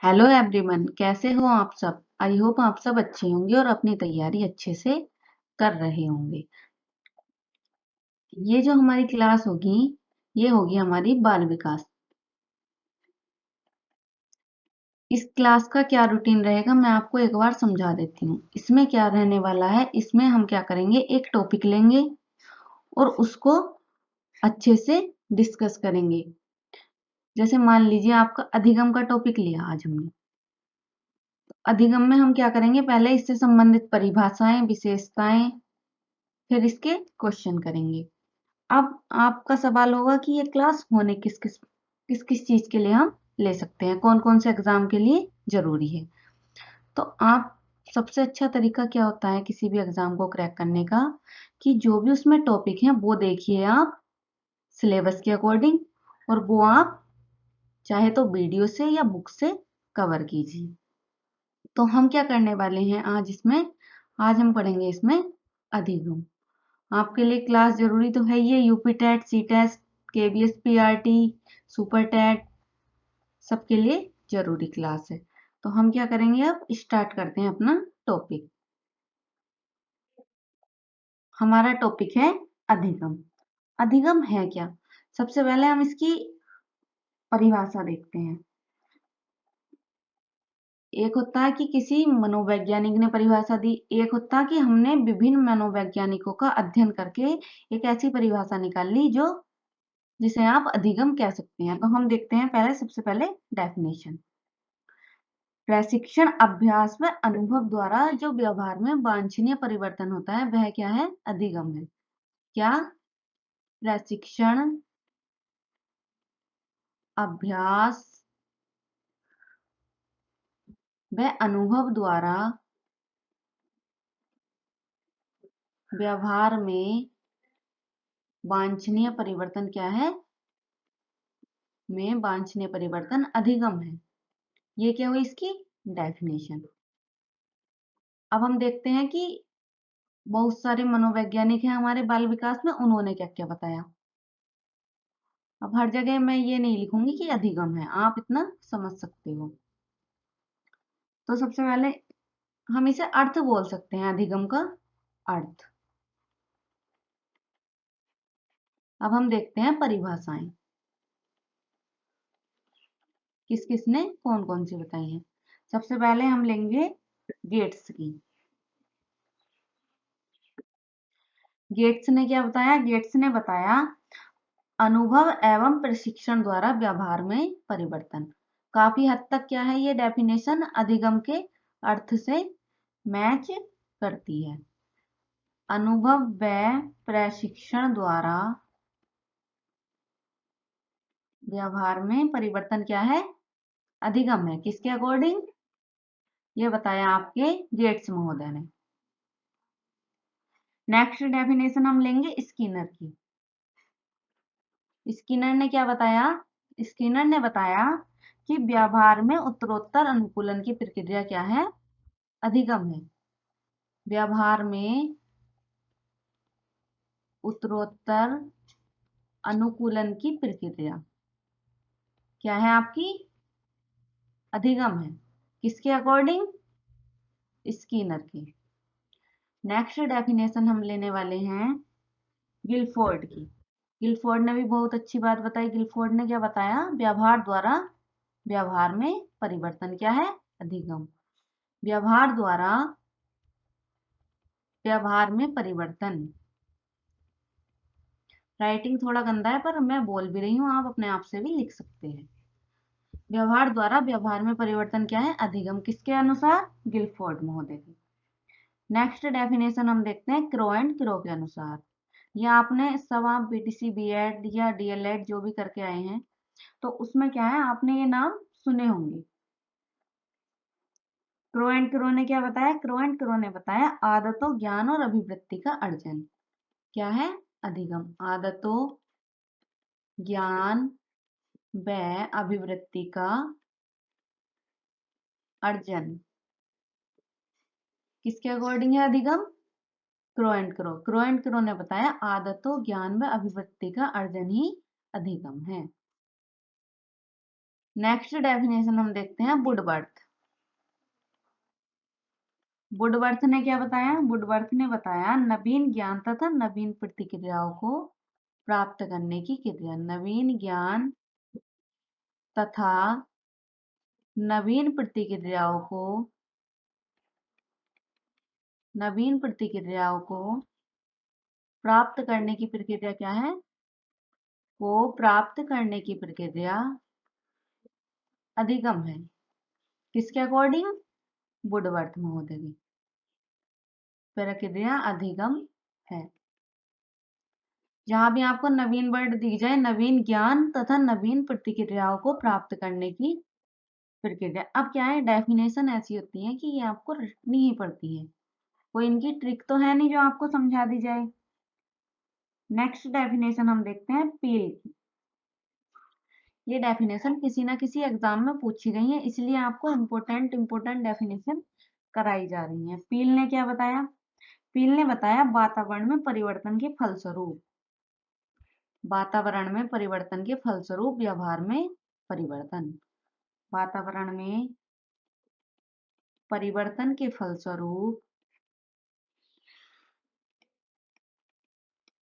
Hello everyone, कैसे हो आप सब। आई होप आप सब अच्छे होंगे और अपनी तैयारी अच्छे से कर रहे होंगे। ये जो हमारी क्लास होगी, ये होगी हमारी बाल विकास। इस क्लास का क्या रूटीन रहेगा मैं आपको एक बार समझा देती हूँ। इसमें क्या रहने वाला है, इसमें हम क्या करेंगे, एक टॉपिक लेंगे और उसको अच्छे से डिस्कस करेंगे। जैसे मान लीजिए आपका अधिगम का टॉपिक लिया आज हमने। अधिगम में हम क्या करेंगे, पहले इससे संबंधित परिभाषाएं, विशेषताएं, फिर इसके क्वेश्चन करेंगे। अब आपका सवाल होगा कि ये क्लास होने किस किस चीज के लिए हम ले सकते हैं, कौन कौन से एग्जाम के लिए जरूरी है। तो आप सबसे अच्छा तरीका क्या होता है किसी भी एग्जाम को क्रैक करने का, कि जो भी उसमें टॉपिक है वो देखिए आप सिलेबस के अकॉर्डिंग, और वो आप चाहे तो वीडियो से या बुक से कवर कीजिए। तो हम क्या करने वाले हैं आज इसमें, आज हम पढ़ेंगे इसमें अधिगम। आपके लिए क्लास जरूरी तो है, ये UP TET, C test, KVS, PRT, super TET, सबके लिए जरूरी क्लास है। तो हम क्या करेंगे, अब स्टार्ट करते हैं अपना टॉपिक। हमारा टॉपिक है अधिगम। अधिगम है क्या, सबसे पहले हम इसकी परिभाषा देखते हैं। एक होता है कि किसी मनोवैज्ञानिक ने परिभाषा दी, एक होता है कि हमने विभिन्न मनोवैज्ञानिकों का अध्ययन करके एक ऐसी परिभाषा निकाल ली जो जिसे आप अधिगम कह सकते हैं। तो हम देखते हैं पहले, सबसे पहले डेफिनेशन। प्रशिक्षण, अभ्यास व अनुभव द्वारा जो व्यवहार में वांछनीय परिवर्तन होता है वह क्या है, अधिगम है। क्या, प्रशिक्षण, अभ्यास व अनुभव द्वारा व्यवहार में वांछनीय परिवर्तन क्या है, में वांछनीय परिवर्तन अधिगम है। ये क्या हुई इसकी डेफिनेशन। अब हम देखते हैं कि बहुत सारे मनोवैज्ञानिक हैं हमारे बाल विकास में, उन्होंने क्या क्या बताया। अब हर जगह मैं ये नहीं लिखूंगी कि अधिगम है, आप इतना समझ सकते हो। तो सबसे पहले हम इसे अर्थ बोल सकते हैं, अधिगम का अर्थ। अब हम देखते हैं परिभाषाएं, किस किसने कौन कौन सी बताई हैं। सबसे पहले हम लेंगे गेट्स की। गेट्स ने क्या बताया, गेट्स ने बताया अनुभव एवं प्रशिक्षण द्वारा व्यवहार में परिवर्तन। काफी हद तक क्या है, ये डेफिनेशन अधिगम के अर्थ से मैच करती है। अनुभव व प्रशिक्षण द्वारा व्यवहार में परिवर्तन क्या है, अधिगम है। किसके अकॉर्डिंग, ये बताया आपके गेट्स महोदय ने। नेक्स्ट डेफिनेशन हम लेंगे स्किनर की। स्किनर ने क्या बताया, स्किनर ने बताया कि व्यवहार में उत्तरोत्तर अनुकूलन की प्रक्रिया क्या है, अधिगम है। व्यवहार में उत्तरोत्तर अनुकूलन की प्रक्रिया क्या है आपकी, अधिगम है। किसके अकॉर्डिंग, स्किनर की। नेक्स्ट डेफिनेशन हम लेने वाले हैं गिलफोर्ड की। गिलफोर्ड ने भी बहुत अच्छी बात बताई। गिलफोर्ड ने क्या बताया, व्यवहार द्वारा व्यवहार में परिवर्तन क्या है, अधिगम। व्यवहार द्वारा व्यवहार में परिवर्तन। राइटिंग थोड़ा गंदा है पर मैं बोल भी रही हूँ, आप अपने आप से भी लिख सकते हैं। व्यवहार द्वारा व्यवहार में परिवर्तन क्या है, अधिगम। किसके अनुसार, गिलफोर्ड महोदय की। नेक्स्ट डेफिनेशन हम देखते हैं क्रो एंड क्रो के अनुसार। ये आपने सब, आप बीटीसी, बीएड या डीएलएड जो भी करके आए हैं तो उसमें क्या है, आपने ये नाम सुने होंगे। क्रो एंड क्रो ने क्या बताया, क्रो एंड क्रो ने बताया आदतों, ज्ञान और अभिवृत्ति का अर्जन क्या है, अधिगम। आदतों, ज्ञान व अभिवृत्ति का अर्जन किसके अकॉर्डिंग है, अधिगम। Crow and crow, crow and crow ने बताया आदतों, ज्ञान व अभिवृत्ति का अर्जन ही अधिगम है। नेक्स्ट डेफिनेशन हम देखते हैं वुडवर्थ। वुडवर्थ ने क्या बताया? वुडवर्थ ने बताया नवीन ज्ञान तथा नवीन प्रतिक्रियाओं को प्राप्त करने की क्रिया। नवीन ज्ञान तथा नवीन प्रतिक्रियाओं को प्राप्त करने की प्रक्रिया क्या है? को प्राप्त करने की प्रक्रिया अधिगम है। किसके अकॉर्डिंग? वुडवर्थ महोदय की प्रक्रिया अधिगम है। जहां भी आपको नवीन वर्ड दी जाए, नवीन ज्ञान तथा नवीन प्रतिक्रियाओं को प्राप्त करने की प्रक्रिया। अब क्या है, डेफिनेशन ऐसी होती है कि ये आपको रटनी ही पड़ती है, कोई इनकी ट्रिक तो है नहीं जो आपको समझा दी जाए। नेक्स्ट डेफिनेशन हम देखते हैं पील की। ये डेफिनेशन किसी ना किसी एग्जाम में पूछी गई है, इसलिए आपको इम्पोर्टेंट डेफिनेशन कराई जा रही है। पील ने क्या बताया? पील ने बताया वातावरण में परिवर्तन के फलस्वरूप व्यवहार में परिवर्तन। वातावरण में परिवर्तन के फलस्वरूप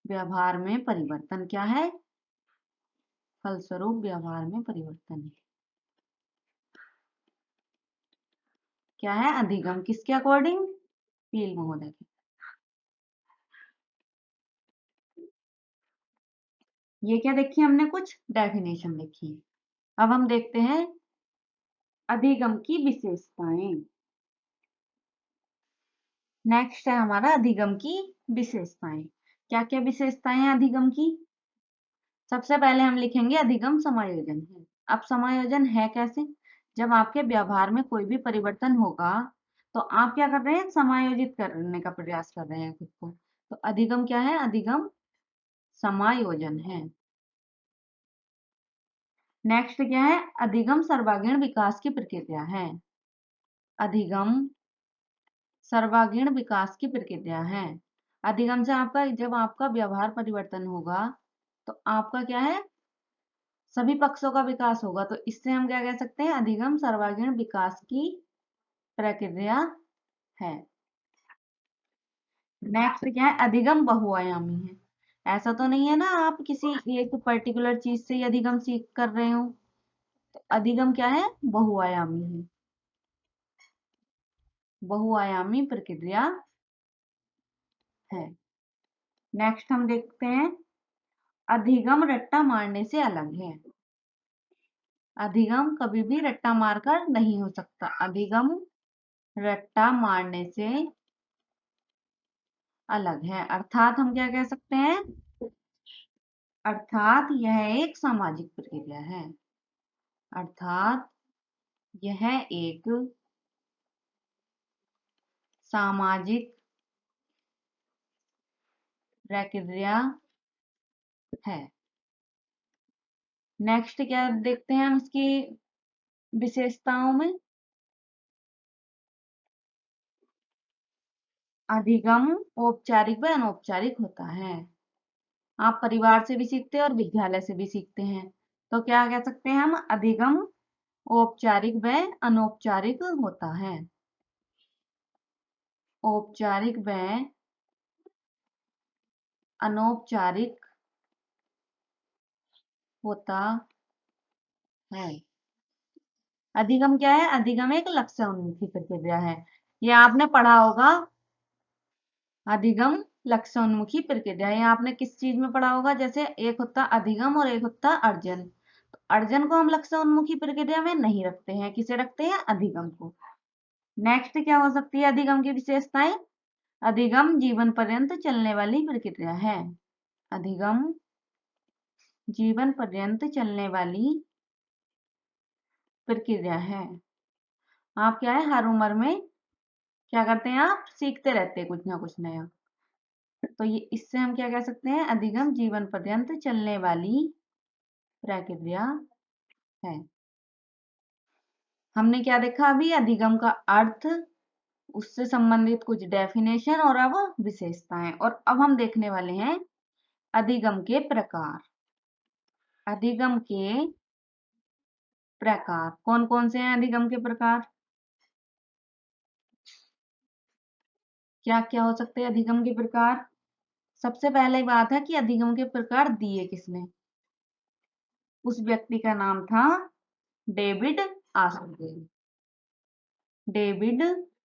व्यवहार में परिवर्तन क्या है? फलस्वरूप व्यवहार में परिवर्तन क्या है? अधिगम। किसके अकॉर्डिंग? पील महोदय के। ये क्या देखी हमने? कुछ डेफिनेशन देखी। अब हम देखते हैं अधिगम की विशेषताएं। नेक्स्ट है हमारा अधिगम की विशेषताएं। क्या क्या विशेषताएं हैं अधिगम की? सबसे पहले हम लिखेंगे अधिगम समायोजन है। अब समायोजन है कैसे? जब आपके व्यवहार में कोई भी परिवर्तन होगा तो आप क्या कर रहे हैं? समायोजित करने का प्रयास कर रहे हैं खुद को। तो अधिगम क्या है? अधिगम समायोजन है। नेक्स्ट क्या है? अधिगम सर्वांगीण विकास की प्रक्रिया है। अधिगम सर्वांगीण विकास की प्रक्रिया है। अधिगम से आपका, जब आपका व्यवहार परिवर्तन होगा तो आपका क्या है? सभी पक्षों का विकास होगा। तो इससे हम क्या कह सकते हैं? अधिगम सर्वांगीण विकास की प्रक्रिया है। नेक्स्ट क्या है? अधिगम बहुआयामी है। ऐसा तो नहीं है ना आप किसी एक पर्टिकुलर चीज से ही अधिगम सीख कर रहे हो। तो अधिगम क्या है? बहुआयामी है। बहुआयामी प्रक्रिया है। नेक्स्ट हम देखते हैं अधिगम रट्टा मारने से अलग है। अधिगम कभी भी रट्टा मारकर नहीं हो सकता। अधिगम रट्टा मारने से अलग है। अर्थात हम क्या कह सकते हैं? अर्थात यह एक सामाजिक प्रक्रिया है। अर्थात यह एक सामाजिक प्रक्रिया है। नेक्स्ट क्या देखते हैं हम इसकी विशेषताओं में? अधिगम औपचारिक व अनौपचारिक होता है। आप परिवार से भी सीखते हैं और विद्यालय से भी सीखते हैं। तो क्या कह सकते हैं हम? अधिगम औपचारिक व अनौपचारिक होता है। औपचारिक व अनौपचारिक होता है। अधिगम क्या है? अधिगम एक लक्ष्य उन्मुखी प्रक्रिया है। ये आपने पढ़ा होगा, अधिगम लक्ष्य उन्मुखी प्रक्रिया। ये आपने किस चीज में पढ़ा होगा? जैसे एक होता अधिगम और एक होता अर्जन। तो अर्जन को हम लक्ष्य उन्मुखी प्रक्रिया में नहीं रखते हैं। किसे रखते हैं? अधिगम को। नेक्स्ट क्या हो सकती है अधिगम की विशेषताएं? अधिगम जीवन पर्यंत चलने वाली प्रक्रिया है। अधिगम जीवन पर्यंत चलने वाली प्रक्रिया है। आप क्या है? हर उम्र में क्या करते हैं? आप सीखते रहते हैं कुछ ना कुछ नया। तो ये इससे हम क्या कह सकते हैं? अधिगम जीवन पर्यंत चलने वाली प्रक्रिया है। हमने क्या देखा अभी? अधिगम का अर्थ, उससे संबंधित कुछ डेफिनेशन और अब विशेषताएं। और अब हम देखने वाले हैं अधिगम के प्रकार। अधिगम के प्रकार। कौन कौन से हैं अधिगम के प्रकार? क्या क्या हो सकते हैं अधिगम के प्रकार? सबसे पहले बात है कि अधिगम के प्रकार दिए किसने? उस व्यक्ति का नाम था डेविड आसुबेल। David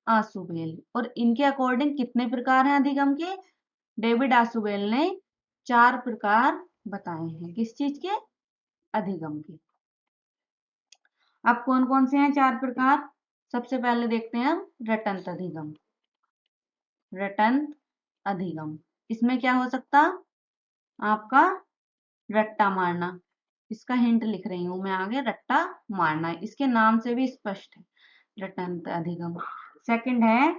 Ausubel. और इनके अकॉर्डिंग कितने प्रकार हैं अधिगम के? डेविड आसुबेल ने 4 प्रकार बताए हैं। किस चीज के? अधिगम के। अब कौन कौन से हैं 4 प्रकार? सबसे पहले देखते हैं हम रटंत अधिगम। रटंत अधिगम, इसमें क्या हो सकता? आपका रट्टा मारना। इसका हिंट लिख रही हूं मैं आगे, रट्टा मारना, इसके नाम से भी स्पष्ट है रटंत अधिगम। सेकंड है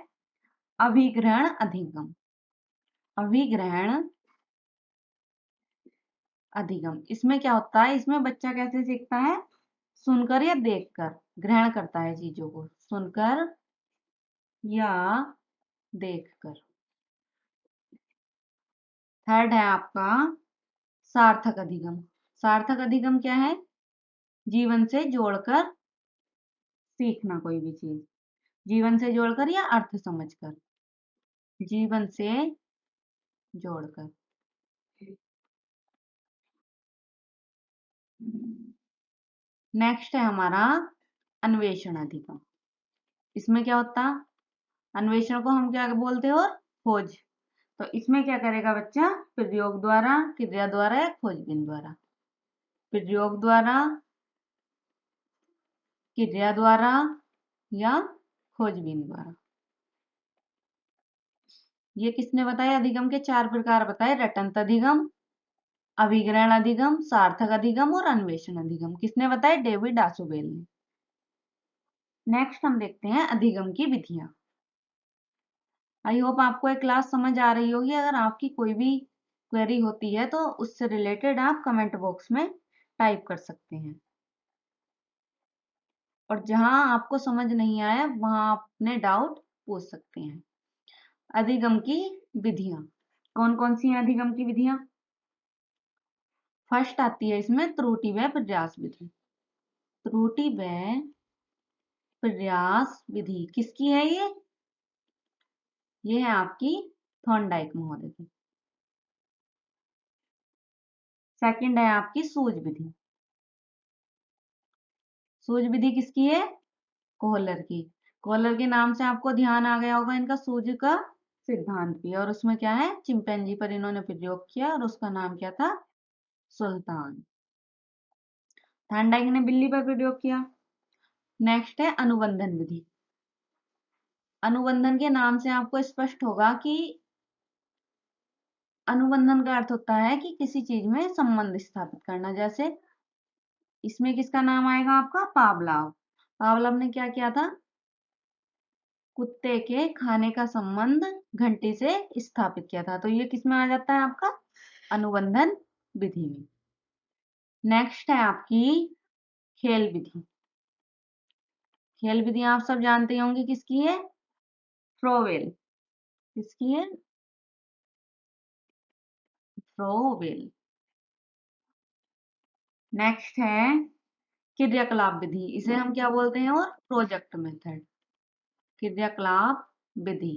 अभिग्रहण अधिगम। अभिग्रहण अधिगम, इसमें क्या होता है? इसमें बच्चा कैसे सीखता है? सुनकर या देखकर ग्रहण करता है चीजों को, सुनकर या देखकर। थर्ड है आपका सार्थक अधिगम। सार्थक अधिगम क्या है? जीवन से जोड़कर सीखना कोई भी चीज, जीवन से जोड़कर या अर्थ समझकर, जीवन से जोड़कर। नेक्स्ट है हमारा अन्वेषण अधिगम। इसमें क्या होता? अन्वेषण को हम क्या बोलते हैं? और खोज। तो इसमें क्या करेगा बच्चा? प्रयोग द्वारा, क्रिया द्वारा या खोजबीन द्वारा? प्रयोग द्वारा, क्रिया द्वारा या खोजबीन द्वारा। ये किसने बताया? अधिगम के 4 प्रकार बताए, रटंत अधिगम, अभिग्रहण अधिगम, सार्थक अधिगम और अन्वेषण अधिगम। किसने बताए? डेविड आसुबेल ने। नेक्स्ट हम देखते हैं अधिगम की विधियां। आई होप आपको एक क्लास समझ आ रही होगी। अगर आपकी कोई भी क्वेरी होती है तो उससे रिलेटेड आप कमेंट बॉक्स में टाइप कर सकते हैं, और जहां आपको समझ नहीं आया वहां आप अपने डाउट पूछ सकते हैं। अधिगम की विधियां कौन कौन सी हैं? अधिगम की विधियां फर्स्ट आती है इसमें त्रुटि व प्रयास विधि। त्रुटि व प्रयास विधि किसकी है ये? ये है आपकी थॉर्नडाइक महोदय की। सेकंड है आपकी सूझ विधि। सूझ विधि किसकी है? कोहलर की। कोहलर के नाम से आपको ध्यान आ गया होगा इनका सूझ का सिद्धांत भी, और उसमें क्या है? चिंपैंजी पर इन्होंने प्रयोग किया और उसका नाम क्या था? सुल्तान। थॉर्नडाइक ने बिल्ली पर प्रयोग किया। नेक्स्ट है अनुबंधन विधि। अनुबंधन के नाम से आपको स्पष्ट होगा कि अनुबंधन का अर्थ होता है कि किसी चीज में संबंध स्थापित करना। जैसे इसमें किसका नाम आएगा? आपका पावलोव। पावलोव ने क्या किया था? कुत्ते के खाने का संबंध घंटी से स्थापित किया था। तो ये किसमें आ जाता है? आपका अनुबंधन विधि में। नेक्स्ट है आपकी खेल विधि। खेल विधि आप सब जानते होंगे किसकी है? फ्रोवेल। किसकी है? फ्रोवेल। नेक्स्ट है क्रियाकलाप विधि। इसे हम क्या बोलते हैं? और प्रोजेक्ट मेथड। क्रियाकलाप विधि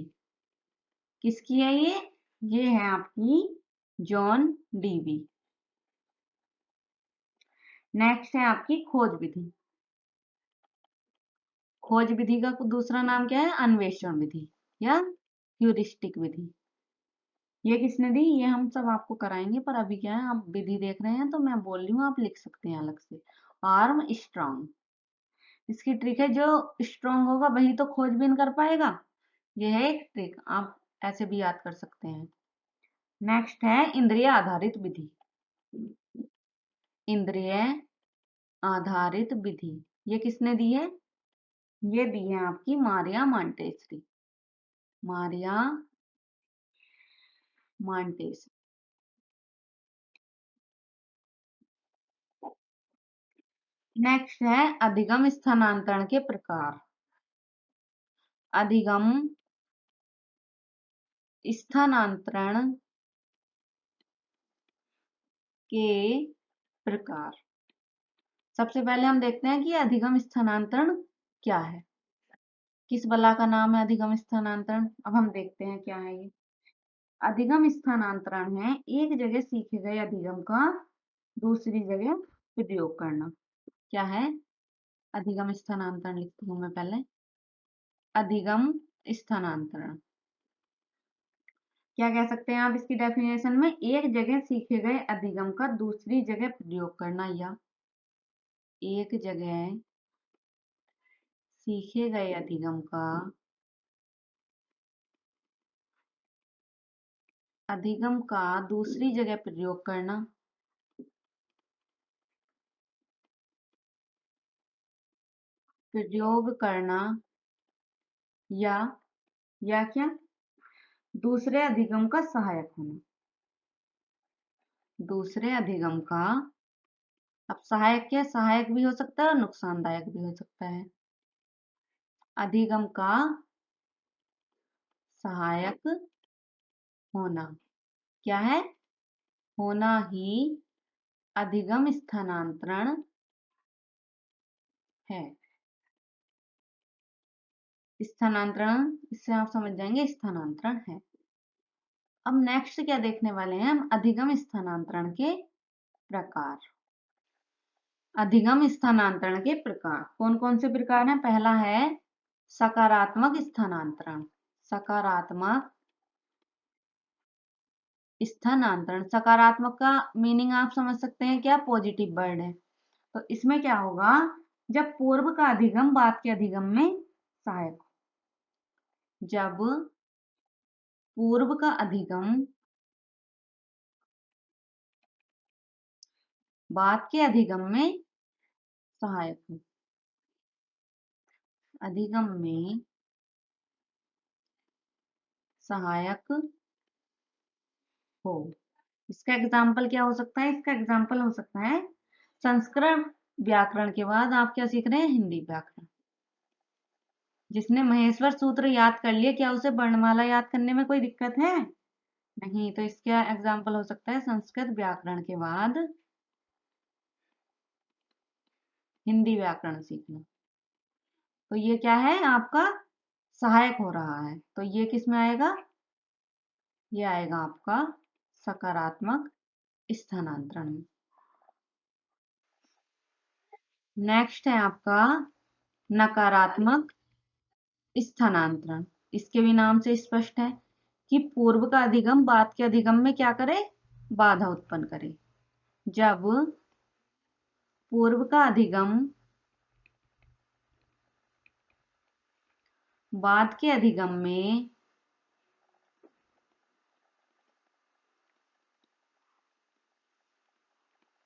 किसकी है ये? ये है आपकी जॉन डीवी। नेक्स्ट है आपकी खोज विधि। खोज विधि का दूसरा नाम क्या है? अन्वेषण विधि या ह्यूरिस्टिक विधि। ये किसने दी? ये हम सब आपको कराएंगे, पर अभी क्या है, आप विधि देख रहे हैं तो मैं बोल रही हूँ, आप लिख सकते हैं अलग से। आर्म स्ट्रांग, इसकी ट्रिक है जो स्ट्रांग होगा वही तो खोजबीन कर पाएगा। यह है एक ट्रिक, आप ऐसे भी याद कर सकते हैं। नेक्स्ट है इंद्रिय आधारित विधि। इंद्रिय आधारित विधि ये किसने दी है? ये दी है आपकी मारिया मांटेसरी। मारिया मांटेस। नेक्स्ट है अधिगम स्थानांतरण के प्रकार। अधिगम स्थानांतरण के प्रकार। सबसे पहले हम देखते हैं कि अधिगम स्थानांतरण क्या है, किस बला का नाम है अधिगम स्थानांतरण। अब हम देखते हैं क्या है ये। अधिगम स्थानांतरण है एक जगह सीखे गए अधिगम का दूसरी जगह प्रयोग करना। क्या है? अधिगम स्थानांतरण लिखती हूं मैं पहले। अधिगम स्थानांतरण क्या कह सकते हैं आप इसकी डेफिनेशन में? एक जगह सीखे गए अधिगम का दूसरी जगह प्रयोग करना, या एक जगह सीखे गए अधिगम का दूसरी जगह प्रयोग करना। प्रयोग करना या क्या? दूसरे अधिगम का सहायक होना। दूसरे अधिगम का, अब सहायक क्या? सहायक भी हो सकता है और नुकसानदायक भी हो सकता है। अधिगम का सहायक होना क्या है? होना ही अधिगम स्थानांतरण है। स्थानांतरण, इससे आप समझ जाएंगे स्थानांतरण है। अब नेक्स्ट क्या देखने वाले हैं हम? अधिगम स्थानांतरण के प्रकार। अधिगम स्थानांतरण के प्रकार कौन कौन से प्रकार हैं? पहला है सकारात्मक स्थानांतरण। सकारात्मक स्थानांतरण, सकारात्मक का मीनिंग आप समझ सकते हैं क्या? पॉजिटिव वर्ड है। तो इसमें क्या होगा? जब पूर्व का अधिगम बाद के अधिगम में सहायक हो। जब पूर्व का अधिगम बाद के अधिगम में सहायक हो। अधिगम में सहायक हो। इसका एग्जाम्पल क्या हो सकता है? इसका एग्जाम्पल हो सकता है संस्कृत व्याकरण के बाद आप क्या सीख रहे हैं? हिंदी व्याकरण। जिसने महेश्वर सूत्र याद कर लिए, क्या उसे वर्णमाला याद करने में कोई दिक्कत है? नहीं। तो इसका एग्जाम्पल हो सकता है संस्कृत व्याकरण के बाद हिंदी व्याकरण सीखना। तो ये क्या है? आपका सहायक हो रहा है। तो ये किस में आएगा? ये आएगा आपका सकारात्मक स्थानांतरण में। नेक्स्ट है आपका नकारात्मक स्थानांतरण। इसके भी नाम से स्पष्ट है कि पूर्व का अधिगम बाद के अधिगम में क्या करे? बाधा उत्पन्न करे। जब पूर्व का अधिगम बाद के अधिगम में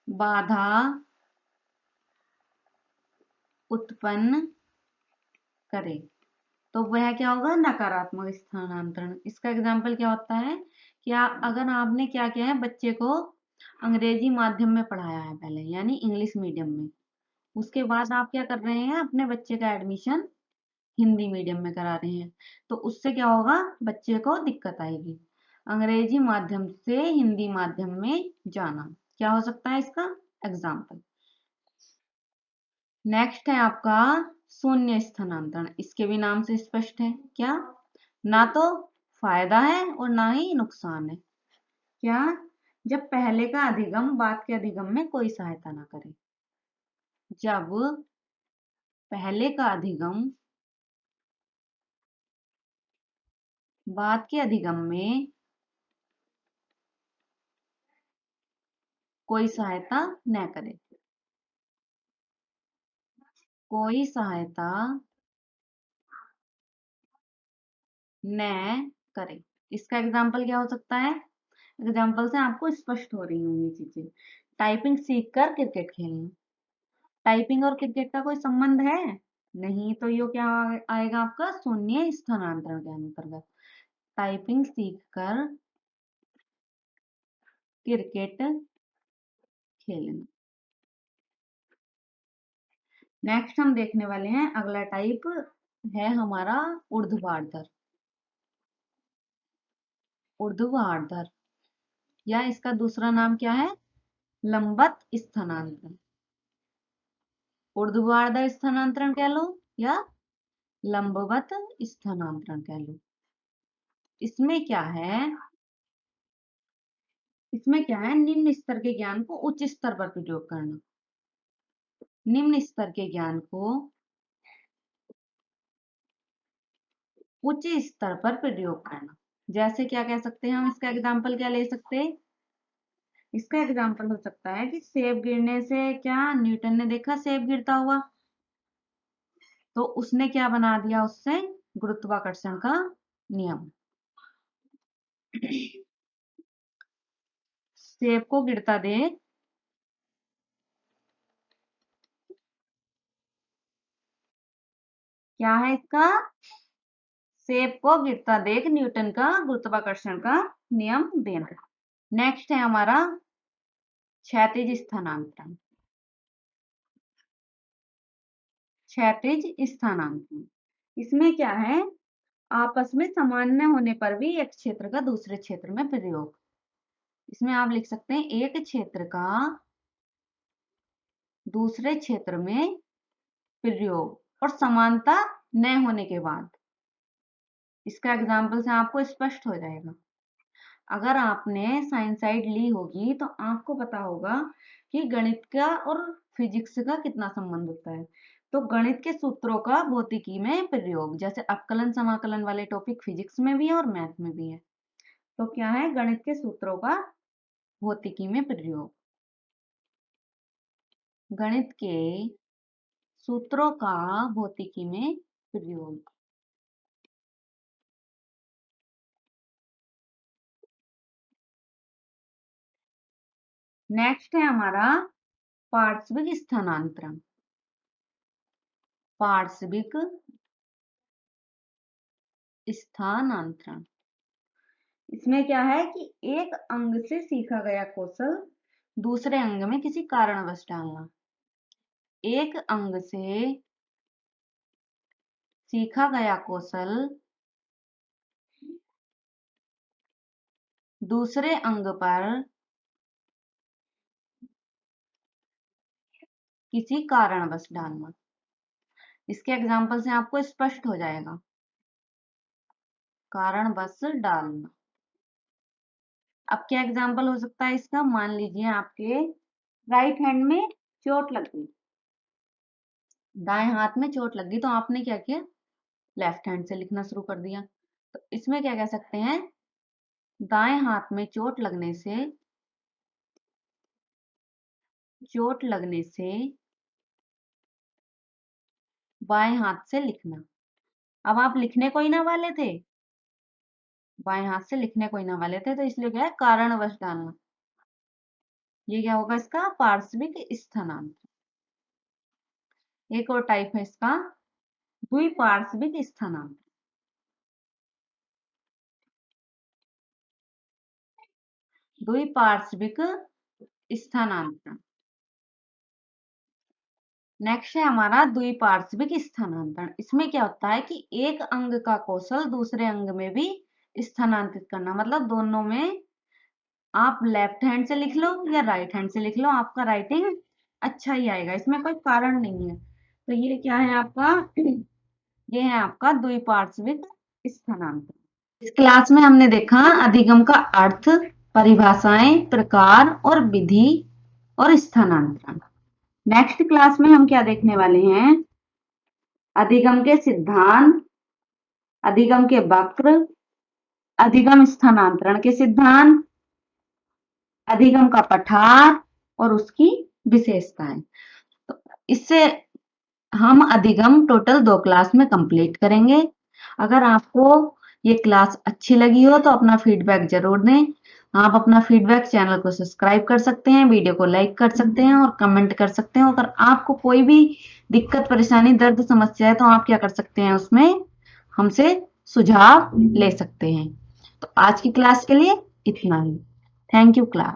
बाधा उत्पन्न करे तो वह क्या होगा? नकारात्मक स्थानांतरण। इसका एग्जाम्पल क्या होता है कि अगर आपने क्या किया है, बच्चे को अंग्रेजी माध्यम में पढ़ाया है पहले, यानी इंग्लिश मीडियम में, उसके बाद आप क्या कर रहे हैं? अपने बच्चे का एडमिशन हिंदी मीडियम में करा रहे हैं, तो उससे क्या होगा? बच्चे को दिक्कत आएगी। अंग्रेजी माध्यम से हिंदी माध्यम में जाना क्या हो सकता है इसका एग्जाम्पल? नेक्स्ट है आपका शून्य स्थानांतरण। इसके भी नाम से स्पष्ट है क्या? ना तो फायदा है और ना ही नुकसान है। क्या? जब पहले का अधिगम बाद के अधिगम में कोई सहायता ना करे। जब पहले का अधिगम बाद के अधिगम में कोई सहायता न करे। कोई सहायता न करे। इसका एग्जाम्पल क्या हो सकता है? एग्जाम्पल से आपको स्पष्ट हो रही होंगी चीजें। टाइपिंग सीखकर क्रिकेट खेलना। टाइपिंग और क्रिकेट का कोई संबंध है? नहीं। तो ये क्या आएगा आपका? शून्य स्थानांतरण के अंतर्गत। टाइपिंग सीखकर क्रिकेट खेलना। नेक्स्ट हम देखने वाले हैं अगला टाइप है हमारा ऊर्ध्वाधर। ऊर्ध्वाधर या इसका दूसरा नाम क्या है? लंबत स्थानांतरण। ऊर्ध्वाधर स्थानांतरण कह लो या लंबवत स्थानांतरण कह लो। इसमें क्या है, निम्न स्तर के ज्ञान को उच्च स्तर पर प्रयोग करना। निम्न स्तर के ज्ञान को उच्च स्तर पर प्रयोग करना। जैसे क्या कह सकते हैं हम, इसका एग्जाम्पल क्या ले सकते हैं, इसका एग्जाम्पल हो सकता है कि सेब गिरने से, क्या न्यूटन ने देखा सेब गिरता हुआ, तो उसने क्या बना दिया, उससे गुरुत्वाकर्षण का नियम। सेब को गिरता देख, क्या है इसका, सेब को गिरता देख न्यूटन का गुरुत्वाकर्षण का नियम देना। नेक्स्ट है हमारा क्षैतिज स्थानांतरण। क्षैतिज स्थानांतरण, इसमें क्या है, आपस में सामान्य होने पर भी एक क्षेत्र का दूसरे क्षेत्र में प्रयोग। इसमें आप लिख सकते हैं एक क्षेत्र का दूसरे क्षेत्र में प्रयोग और समानता न होने के बाद। इसका एग्जाम्पल से आपको स्पष्ट हो जाएगा। अगर आपने साइंस साइड ली होगी तो आपको पता होगा कि गणित का और फिजिक्स का कितना संबंध होता है। तो गणित के सूत्रों का भौतिकी में प्रयोग, जैसे अवकलन समाकलन वाले टॉपिक फिजिक्स में भी है और मैथ में भी है। तो क्या है, गणित के सूत्रों का भौतिकी में प्रयोग। गणित के सूत्रों का भौतिकी में प्रयोग। नेक्स्ट है हमारा पार्श्विक स्थानांतरण। पार्श्विक स्थानांतरण, इसमें क्या है कि एक अंग से सीखा गया कौशल दूसरे अंग में किसी कारणवश डालना। एक अंग से सीखा गया कौशल दूसरे अंग पर किसी कारणवश डालना। इसके एग्जाम्पल से आपको स्पष्ट हो जाएगा। कारणवश डालना, अब क्या एग्जाम्पल हो सकता है इसका, मान लीजिए आपके राइट हैंड में चोट लग गई, दाएं हाथ में चोट लग गई, तो आपने क्या किया, लेफ्ट हैंड से लिखना शुरू कर दिया। तो इसमें क्या कह सकते हैं, दाएं हाथ में चोट लगने से बाएं हाथ से लिखना। अब आप लिखने को ही ना वाले थे, बाएं हाथ से लिखने को ही ना वाले थे, तो इसलिए क्या है, कारणवश डालना। ये क्या होगा इसका, पार्श्विक स्थानांतरण। एक और टाइप है इसका द्विपार्श्विक स्थानांतरण। द्विपार्श्विक स्थानांतरण। नेक्स्ट है हमारा द्विपार्श्विक स्थानांतरण। इसमें क्या होता है कि एक अंग का कौशल दूसरे अंग में भी स्थानांतरित करना, मतलब दोनों में, आप लेफ्ट हैंड से लिख लो या राइट हैंड से लिख लो, आपका राइटिंग अच्छा ही आएगा, इसमें कोई कारण नहीं है। तो ये क्या है आपका, ये है आपका द्विपार्श्विक स्थानांतरण। इस क्लास में हमने देखा अधिगम का अर्थ, परिभाषाएं, प्रकार और विधि और स्थानांतरण। नेक्स्ट क्लास में हम क्या देखने वाले हैं, अधिगम के सिद्धांत, अधिगम के वक्र, अधिगम स्थानांतरण के सिद्धांत, अधिगम का पठार और उसकी विशेषताएं। तो इससे हम अधिगम टोटल 2 क्लास में कंप्लीट करेंगे। अगर आपको ये क्लास अच्छी लगी हो तो अपना फीडबैक जरूर दें। आप अपना फीडबैक चैनल को सब्सक्राइब कर सकते हैं, वीडियो को लाइक कर सकते हैं और कमेंट कर सकते हैं। अगर आपको कोई भी दिक्कत, परेशानी, दर्द, समस्या है तो आप क्या कर सकते हैं, उसमें हमसे सुझाव ले सकते हैं। तो आज की क्लास के लिए इतना ही। Thank you class.